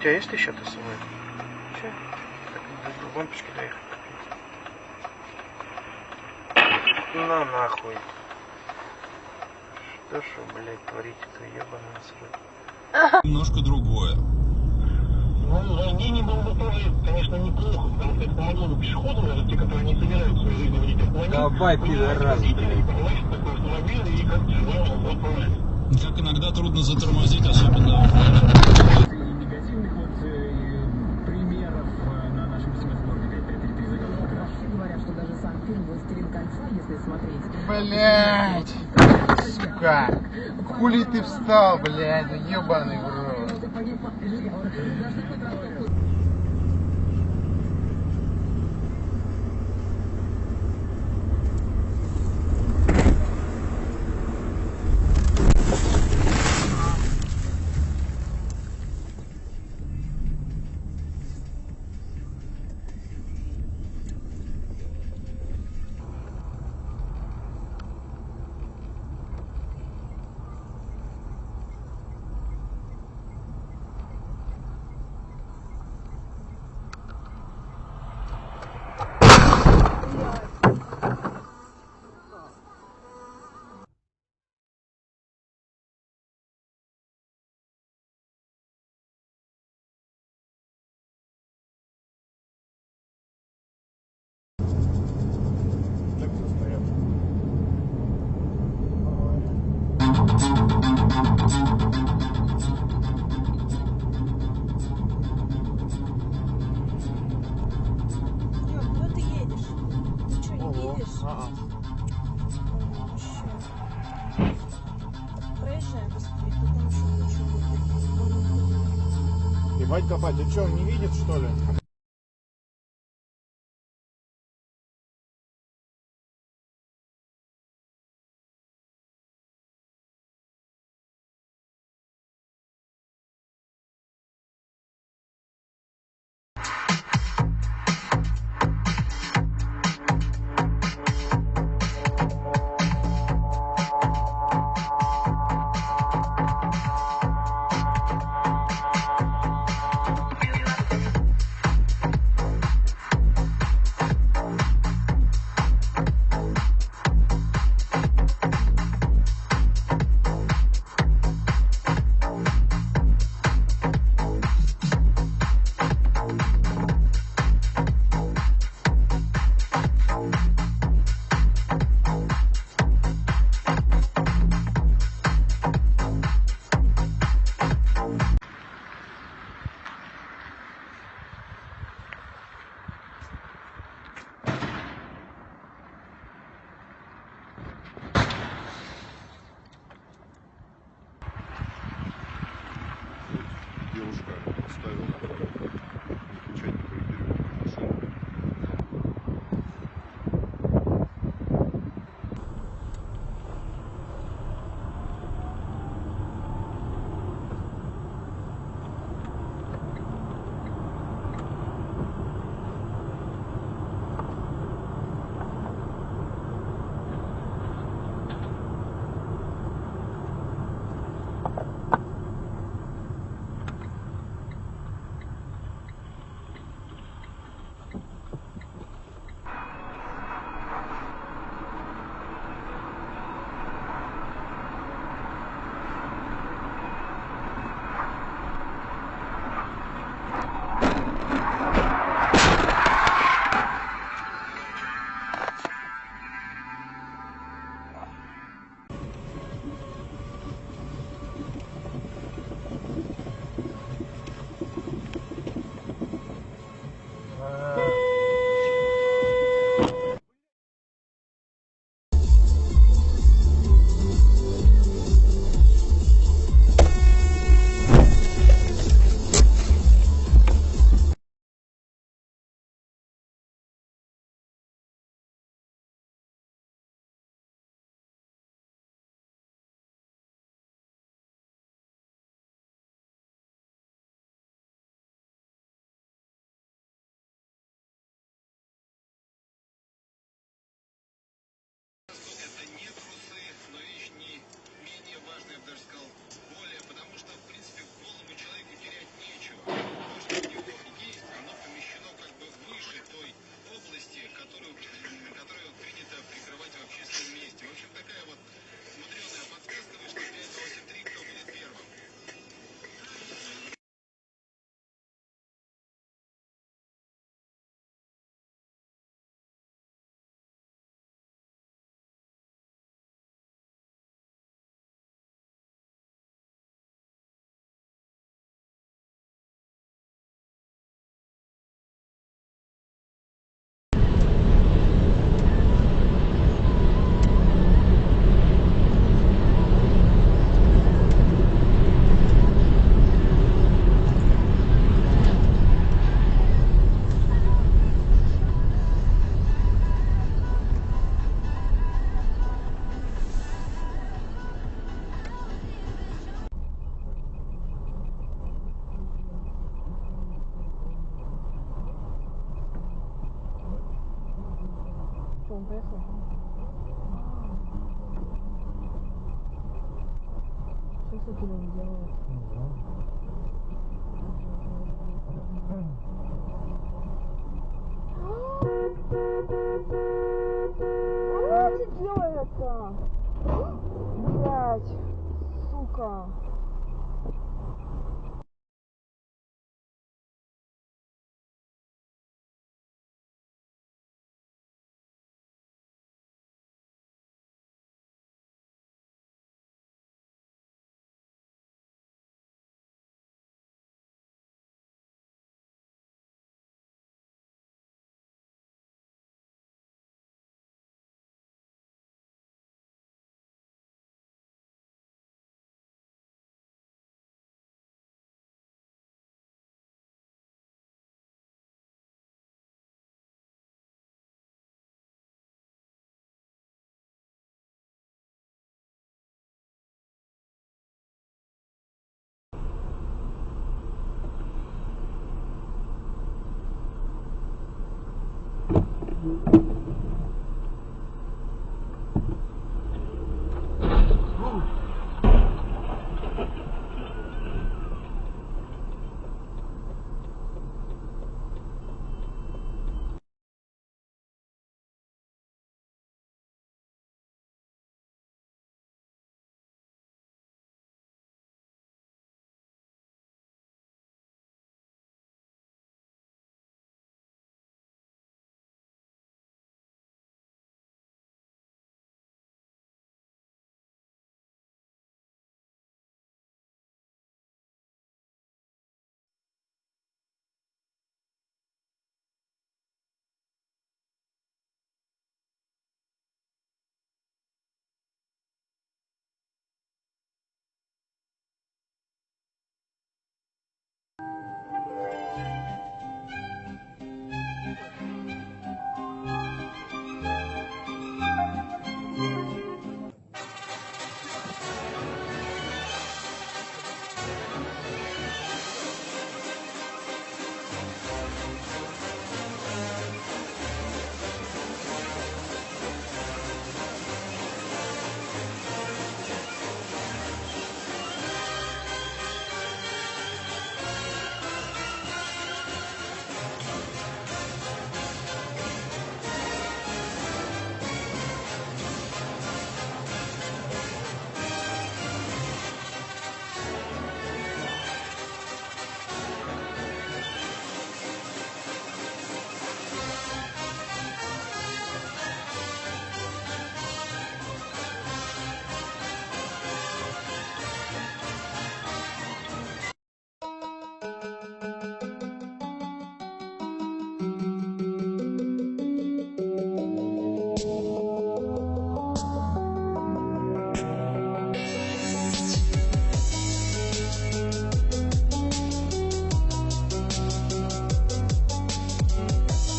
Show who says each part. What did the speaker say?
Speaker 1: тебя есть еще-то с собой? Че? Так, до лампочки доехать. На нахуй. Что ж вы, блядь, творите-то, ебаный насрать.
Speaker 2: Немножко другое.
Speaker 3: Ну, вождение было бы тоже, конечно, неплохо, потому что это помогло бы пешеходам, даже те, которые не собираются в своей жизни водить автомобиль.
Speaker 2: Давай, пидорас, блядь.
Speaker 3: Понимаешь, что такое автомобиль и как тяжело его управлять.
Speaker 2: Как иногда трудно затормозить, особенно
Speaker 4: негативных примеров на нашем семейном 5533 заголовка.
Speaker 5: Вообще говорят, что даже сам фильм «Властелин кольца», если смотреть...
Speaker 6: Блять! Сука! Хули ты встал, блядь, ебаный в рот.
Speaker 7: Куда ты едешь? Ты что, не видишь? Проезжай быстрее, потому что лучше будет.
Speaker 6: Ебать копать, ты что, он не видит, что ли?
Speaker 8: Девушка поставила печать на перевернутую машину.
Speaker 1: он поехал? Что с этим он делает? Что ты делает-то? Блять, сука.